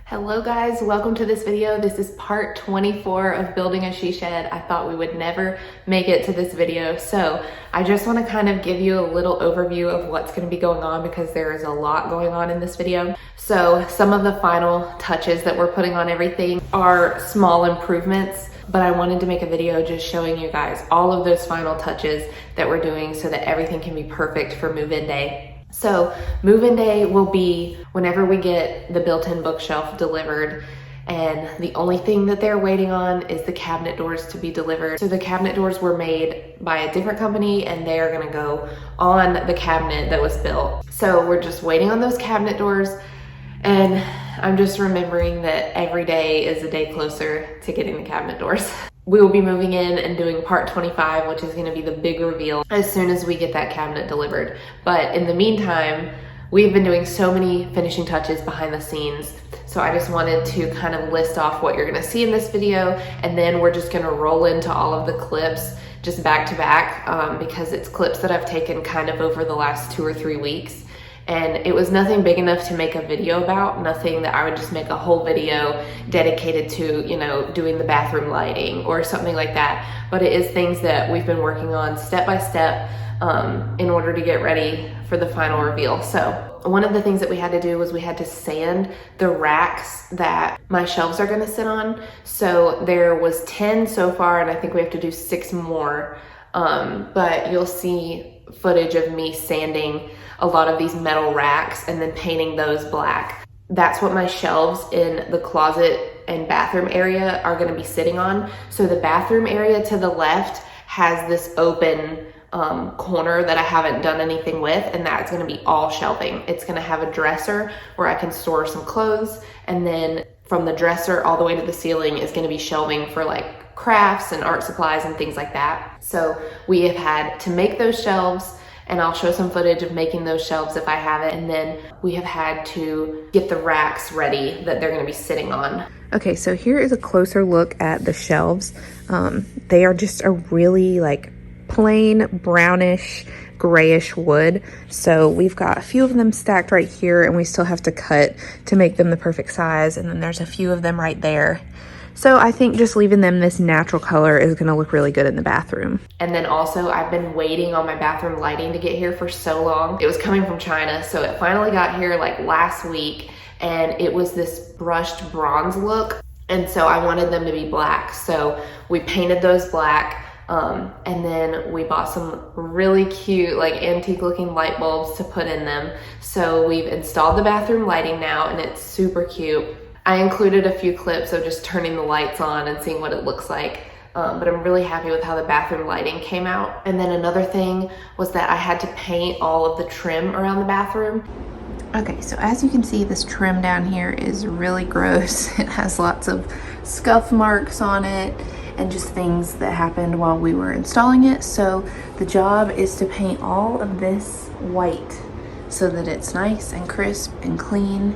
Hello guys, welcome to this video. This is part 24 of building a she shed. I thought we would never make it to this video, so I just want to kind of give you a little overview of what's going to be going on because there is a lot going on in this video. So some of the final touches that we're putting on everything are small improvements, but I wanted to make a video just showing you guys all of those final touches that we're doing so that everything can be perfect for move-in day. So move-in day will be whenever we get the built-in bookshelf delivered, and the only thing that they're waiting on is the cabinet doors to be delivered. So the cabinet doors were made by a different company and they are gonna go on the cabinet that was built. So we're just waiting on those cabinet doors, and I'm just remembering that every day is a day closer to getting the cabinet doors. We will be moving in and doing part 25, which is going to be the big reveal as soon as we get that cabinet delivered. But in the meantime, we've been doing so many finishing touches behind the scenes. So I just wanted to kind of list off what you're going to see in this video, and then we're just going to roll into all of the clips just back to back because it's clips that I've taken kind of over the last 2 or 3 weeks. And it was nothing big enough to make a video about, nothing that I would just make a whole video dedicated to, you know, doing the bathroom lighting or something like that. But it is things that we've been working on step by step in order to get ready for the final reveal. So one of the things that we had to do was we had to sand the racks that my shelves are gonna sit on. So there was 10 so far, and I think we have to do 6 more. But you'll see footage of me sanding a lot of these metal racks and then painting those black. That's what my shelves in the closet and bathroom area are going to be sitting on. So the bathroom area to the left has this open corner that I haven't done anything with, and that's going to be all shelving. It's going to have a dresser where I can store some clothes, and then from the dresser all the way to the ceiling is going to be shelving for like crafts and art supplies and things like that. So we have had to make those shelves, and I'll show some footage of making those shelves if I have it. And then we have had to get the racks ready that they're gonna be sitting on. Okay, so here is a closer look at the shelves. They are just a really like plain brownish, grayish wood. So we've got a few of them stacked right here, and we still have to cut to make them the perfect size. And then there's a few of them right there. So I think just leaving them this natural color is gonna look really good in the bathroom. And then also I've been waiting on my bathroom lighting to get here for so long. It was coming from China, so it finally got here like last week, and it was this brushed bronze look. And so I wanted them to be black. So we painted those black, and then we bought some really cute like antique looking light bulbs to put in them. So we've installed the bathroom lighting now, and it's super cute. I included a few clips of just turning the lights on and seeing what it looks like, but I'm really happy with how the bathroom lighting came out. And then another thing was that I had to paint all of the trim around the bathroom. Okay, so as you can see, this trim down here is really gross. It has lots of scuff marks on it and just things that happened while we were installing it. So the job is to paint all of this white so that it's nice and crisp and clean.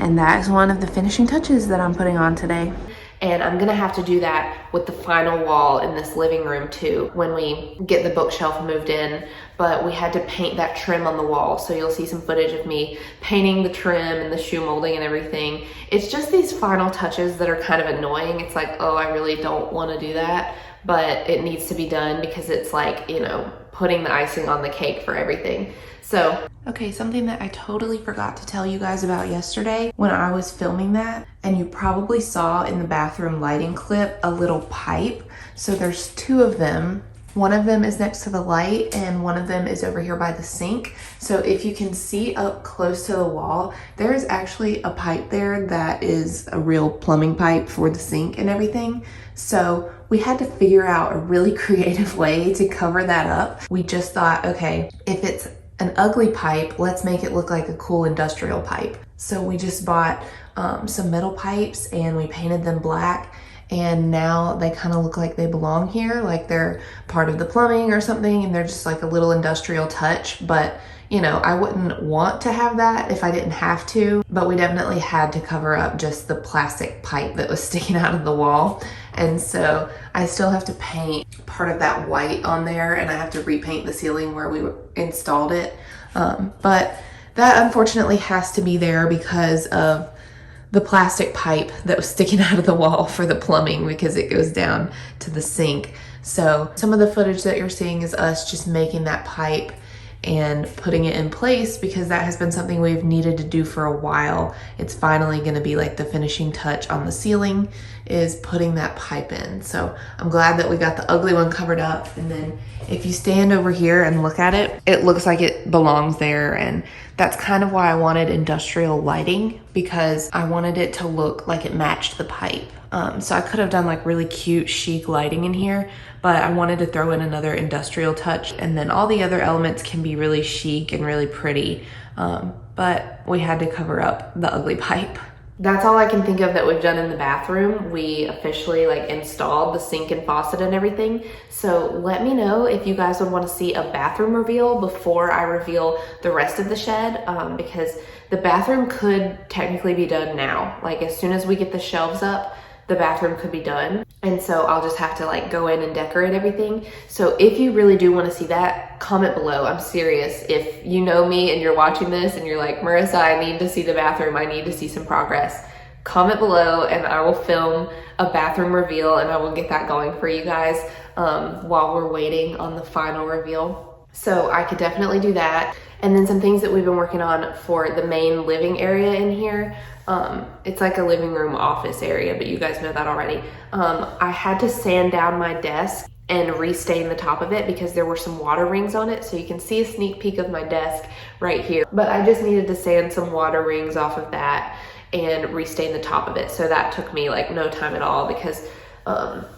And that is one of the finishing touches that I'm putting on today. And I'm gonna have to do that with the final wall in this living room too when we get the bookshelf moved in. But we had to paint that trim on the wall. So you'll see some footage of me painting the trim and the shoe molding and everything. It's just these final touches that are kind of annoying. It's like, oh, I really don't wanna do that, but it needs to be done because it's like, you know, putting the icing on the cake for everything. So, okay, something that I totally forgot to tell you guys about yesterday when I was filming that, and you probably saw in the bathroom lighting clip, a little pipe. So there's 2 of them. One of them is next to the light, and one of them is over here by the sink. So if you can see up close to the wall, there is actually a pipe there that is a real plumbing pipe for the sink and everything. So we had to figure out a really creative way to cover that up. We just thought, okay, if it's an ugly pipe, let's make it look like a cool industrial pipe. So we just bought some metal pipes and we painted them black, and now they kind of look like they belong here, like they're part of the plumbing or something, and they're just like a little industrial touch. But you know, I wouldn't want to have that if I didn't have to, but we definitely had to cover up just the plastic pipe that was sticking out of the wall. And so I still have to paint part of that white on there, and I have to repaint the ceiling where we installed it. But that unfortunately has to be there because of the plastic pipe that was sticking out of the wall for the plumbing because it goes down to the sink. So some of the footage that you're seeing is us just making that pipe and putting it in place because that has been something we've needed to do for a while. It's finally gonna be like the finishing touch on the ceiling is putting that pipe in. So I'm glad that we got the ugly one covered up. And then if you stand over here and look at it, it looks like it belongs there. And that's kind of why I wanted industrial lighting, because I wanted it to look like it matched the pipe. So I could have done like really cute, chic lighting in here, but I wanted to throw in another industrial touch, and then all the other elements can be really chic and really pretty. But we had to cover up the ugly pipe. That's all I can think of that we've done in the bathroom. We officially like installed the sink and faucet and everything. So let me know if you guys would want to see a bathroom reveal before I reveal the rest of the shed, because the bathroom could technically be done now. Like as soon as we get the shelves up, the bathroom could be done. And so I'll just have to like go in and decorate everything. So if you really do want to see that, comment below. I'm serious. If you know me and you're watching this and you're like, Marissa, I need to see the bathroom. I need to see some progress. Comment below and I will film a bathroom reveal and I will get that going for you guys while we're waiting on the final reveal. So I could definitely do that. And then some things that we've been working on for the main living area in here. It's like a living room office area, but you guys know that already. I had to sand down my desk and restain the top of it because there were some water rings on it. So you can see a sneak peek of my desk right here. But I just needed to sand some water rings off of that and restain the top of it. So that took me like no time at all because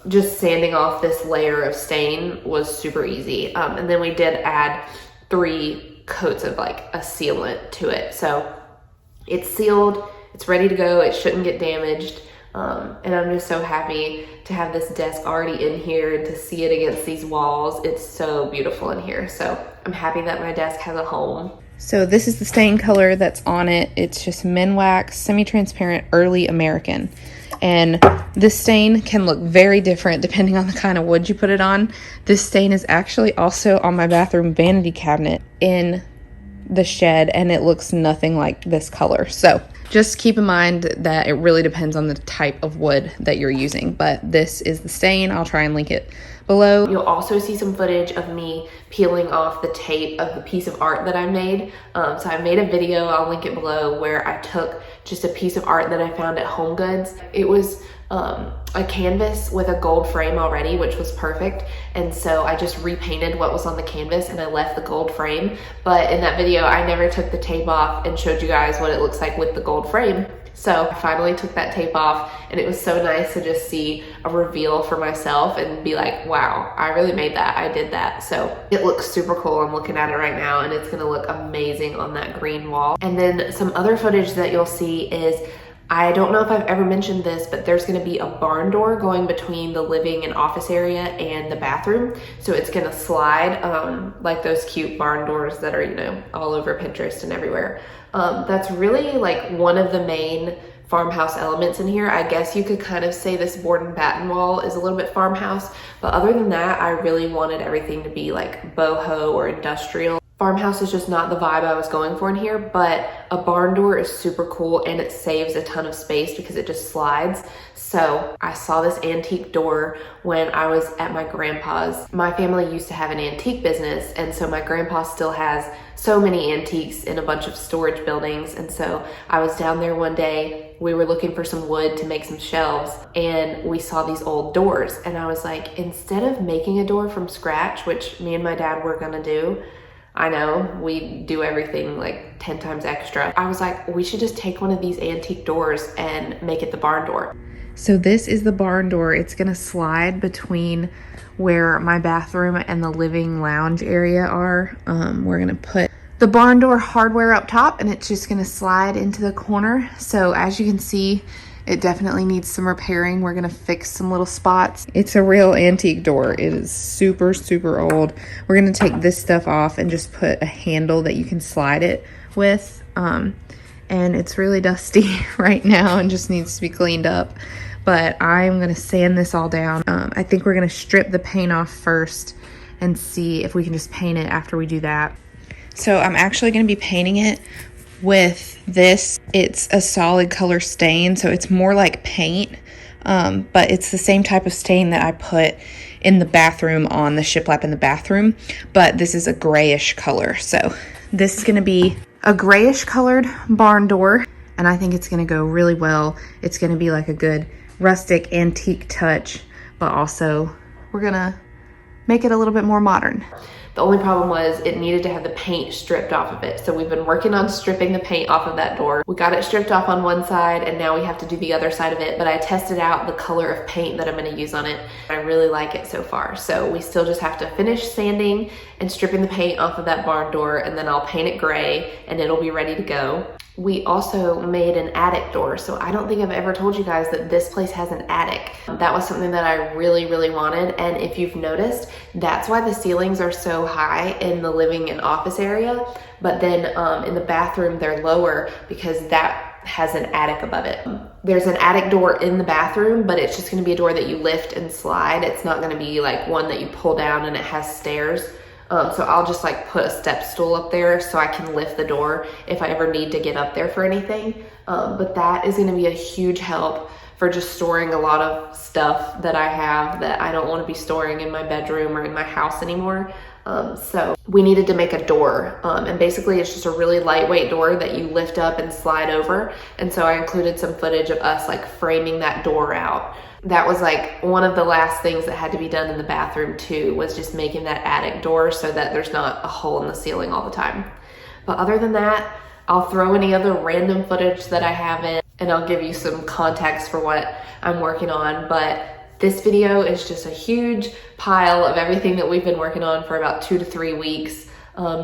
just sanding off this layer of stain was super easy. And then we did add 3 coats of like a sealant to it. So it's sealed. It's ready to go. It shouldn't get damaged. And I'm just so happy to have this desk already in here and to see it against these walls. It's so beautiful in here. So I'm happy that my desk has a home. So this is the stain color that's on it. It's just Minwax Semi-Transparent Early American. And this stain can look very different depending on the kind of wood you put it on. This stain is actually also on my bathroom vanity cabinet in the shed, and it looks nothing like this color. So just keep in mind that it really depends on the type of wood that you're using, but this is the stain. I'll try and link it below. You'll also see some footage of me peeling off the tape of the piece of art that I made. So I made a video, I'll link it below, where I took just a piece of art that I found at Home Goods. It was a canvas with a gold frame already, which was perfect. And so I just repainted what was on the canvas and I left the gold frame. But in that video, I never took the tape off and showed you guys what it looks like with the gold frame. So I finally took that tape off and it was so nice to just see a reveal for myself and be like, wow, I really made that, I did that. So it looks super cool. I'm looking at it right now and it's gonna look amazing on that green wall. And then some other footage that you'll see is, I don't know if I've ever mentioned this, but there's gonna be a barn door going between the living and office area and the bathroom. So it's gonna slide like those cute barn doors that are, you know, all over Pinterest and everywhere. That's really like one of the main farmhouse elements in here. I guess you could kind of say this board and batten wall is a little bit farmhouse, but other than that, I really wanted everything to be like boho or industrial. Farmhouse is just not the vibe I was going for in here, but a barn door is super cool and it saves a ton of space because it just slides. So I saw this antique door when I was at my grandpa's. My family used to have an antique business, and so my grandpa still has so many antiques in a bunch of storage buildings. And so I was down there one day, we were looking for some wood to make some shelves, and we saw these old doors. And I was like, instead of making a door from scratch, which me and my dad were gonna do, I know we do everything like 10 times extra. I was like, we should just take one of these antique doors and make it the barn door. So this is the barn door. It's gonna slide between where my bathroom and the living lounge area are. We're gonna put the barn door hardware up top and it's just gonna slide into the corner. So as you can see, it definitely needs some repairing. We're gonna fix some little spots. It's a real antique door. It is super, super old. We're gonna take this stuff off and just put a handle that you can slide it with. And it's really dusty right now and just needs to be cleaned up. But I'm gonna sand this all down. I think we're gonna strip the paint off first and see if we can just paint it after we do that. So I'm actually gonna be painting it with this, it's a solid color stain, so it's more like paint, but it's the same type of stain that I put in the bathroom on the shiplap in the bathroom, but this is a grayish color. So this is gonna be a grayish colored barn door, and I think it's gonna go really well. It's gonna be like a good rustic antique touch, but also we're gonna make it a little bit more modern. The only problem was it needed to have the paint stripped off of it. So we've been working on stripping the paint off of that door. We got it stripped off on one side, and now we have to do the other side of it, but I tested out the color of paint that I'm gonna use on it. I really like it so far. So we still just have to finish sanding and stripping the paint off of that barn door, and then I'll paint it gray and it'll be ready to go. We also made an attic door. So I don't think I've ever told you guys that this place has an attic. That was something that I really, really wanted. And if you've noticed, that's why the ceilings are so high in the living and office area. But then in the bathroom, they're lower because that has an attic above it. There's an attic door in the bathroom, but it's just gonna be a door that you lift and slide. It's not gonna be like one that you pull down and it has stairs. So I'll just like put a step stool up there so I can lift the door if I ever need to get up there for anything. But that is gonna be a huge help for just storing a lot of stuff that I have that I don't wanna be storing in my bedroom or in my house anymore. So we needed to make a door, and basically it's just a really lightweight door that you lift up and slide over. And so I included some footage of us like framing that door out. That was like one of the last things that had to be done in the bathroom too, was just making that attic door so that there's not a hole in the ceiling all the time. But other than that, I'll throw any other random footage that I have in, and I'll give you some context for what I'm working on. But this video is just a huge pile of everything that we've been working on for about 2 to 3 weeks.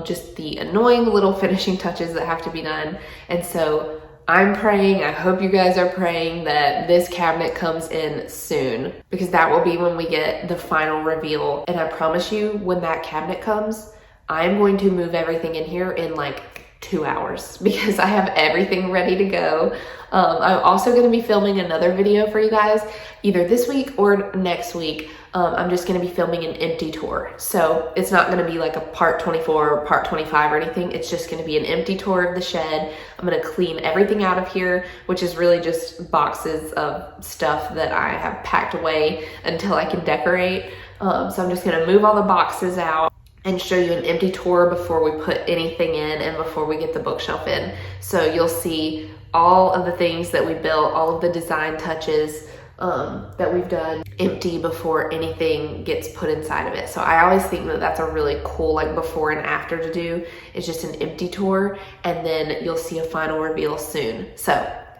Just the annoying little finishing touches that have to be done. And so I'm praying, I hope you guys are praying that this cabinet comes in soon, because that will be when we get the final reveal. And I promise you, when that cabinet comes, I'm going to move everything in here in like 2 hours because I have everything ready to go. I'm also going to be filming another video for you guys either this week or next week. I'm just going to be filming an empty tour. So it's not going to be like a part 24 or part 25 or anything. It's just going to be an empty tour of the shed. I'm going to clean everything out of here, which is really just boxes of stuff that I have packed away until I can decorate. So I'm just going to move all the boxes out and show you an empty tour before we put anything in and before we get the bookshelf in. So you'll see all of the things that we built, all of the design touches that we've done empty before anything gets put inside of it. So I always think that that's a really cool like before and after to do. It's just an empty tour, and then you'll see a final reveal soon. So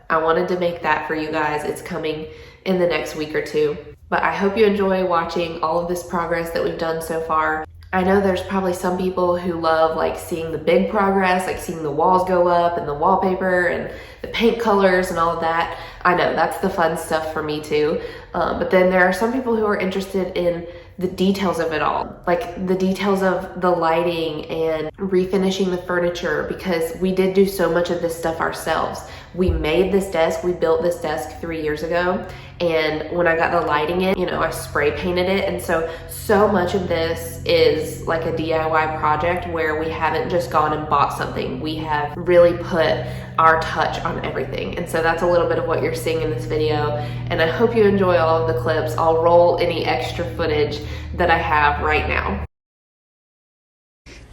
I wanted to make that for you guys. It's coming in the next week or two. But I hope you enjoy watching all of this progress that we've done so far. I know there's probably some people who love like seeing the big progress, like seeing the walls go up and the wallpaper and the paint colors and all of that. I know that's the fun stuff for me too. But then there are some people who are interested in the details of it all, like the details of the lighting and refinishing the furniture, because we did do so much of this stuff ourselves. We made this desk, we built this desk 3 years ago, and when I got the lighting in, you know, I spray painted it. And so much of this is like a DIY project where we haven't just gone and bought something. We have really put our touch on everything. And so that's a little bit of what you're seeing in this video. And I hope you enjoy all of the clips. I'll roll any extra footage that I have right now.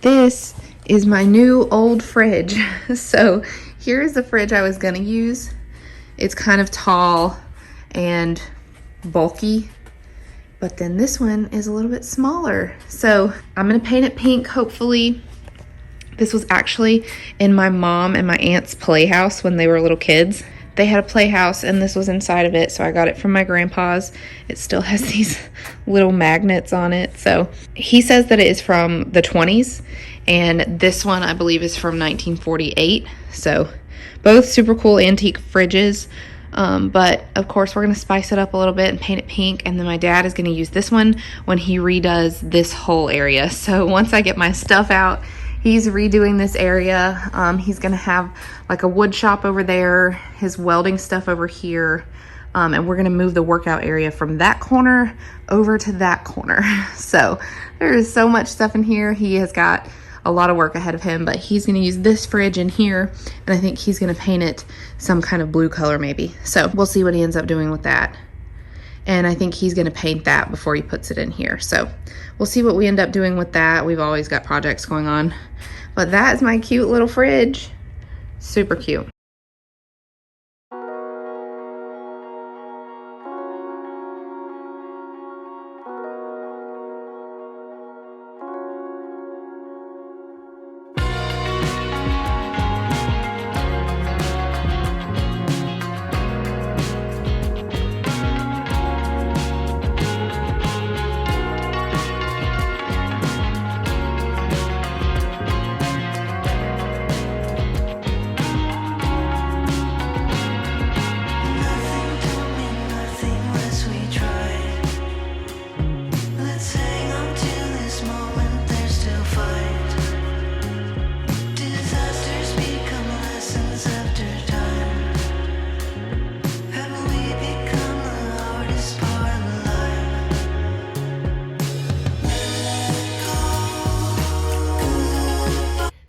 This is my new old fridge. So here's the fridge I was gonna use. It's kind of tall and bulky, but then this one is a little bit smaller. So I'm gonna paint it pink, hopefully. This was actually in my mom and my aunt's playhouse when they were little kids. They had a playhouse and this was inside of it, so I got it from my grandpa's. It still has these little magnets on it. So he says that it is from the 20s, and this one I believe is from 1948. So both super cool antique fridges. But of course we're gonna spice it up a little bit and paint it pink, and then my dad is gonna use this one when he redoes this whole area. So once I get my stuff out, he's redoing this area. He's gonna have like a wood shop over there, his welding stuff over here, and we're gonna move the workout area from that corner over to that corner. So there is so much stuff in here. He has got a lot of work ahead of him, but he's gonna use this fridge in here, and I think he's gonna paint it some kind of blue color maybe. So we'll see what he ends up doing with that. And I think he's gonna paint that before he puts it in here. So we'll see what we end up doing with that. We've always got projects going on. But that is my cute little fridge. Super cute.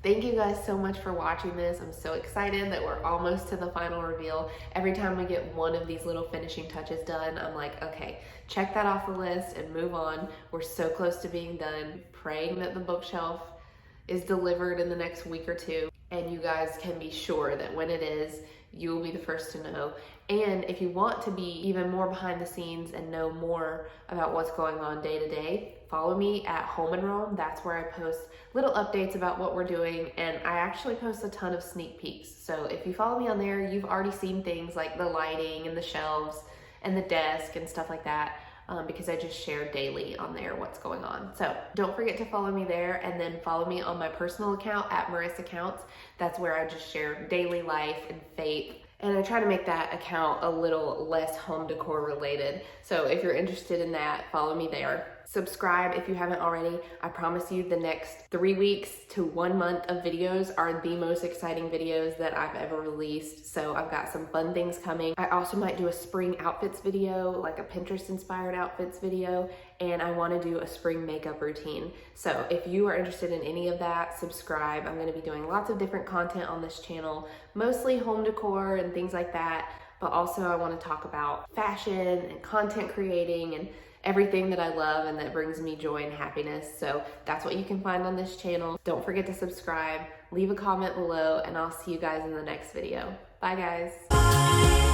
Thank you guys so much for watching this. I'm so excited that we're almost to the final reveal. Every time we get one of these little finishing touches done, I'm like, okay, check that off the list and move on. We're so close to being done. Praying that the bookshelf is delivered in the next week or two, and you guys can be sure that when it is, you will be the first to know. And if you want to be even more behind the scenes and know more about what's going on day to day, follow me at Home and Realm. That's where I post little updates about what we're doing, and I actually post a ton of sneak peeks. So if you follow me on there, you've already seen things like the lighting and the shelves and the desk and stuff like that, because I just share daily on there what's going on. So don't forget to follow me there, and then follow me on my personal account at Marissa Counts. That's where I just share daily life and faith. And I try to make that account a little less home decor related. So if you're interested in that, follow me there. Subscribe if you haven't already. I promise you the next 3 weeks to 1 month of videos are the most exciting videos that I've ever released. So I've got some fun things coming. I also might do a spring outfits video, like a Pinterest inspired outfits video, and I want to do a spring makeup routine. So if you are interested in any of that, subscribe. I'm going to be doing lots of different content on this channel, mostly home decor and things like that, but also I want to talk about fashion and content creating and everything that I love and that brings me joy and happiness. So that's what you can find on this channel. Don't forget to subscribe, leave a comment below, and I'll see you guys in the next video. Bye guys.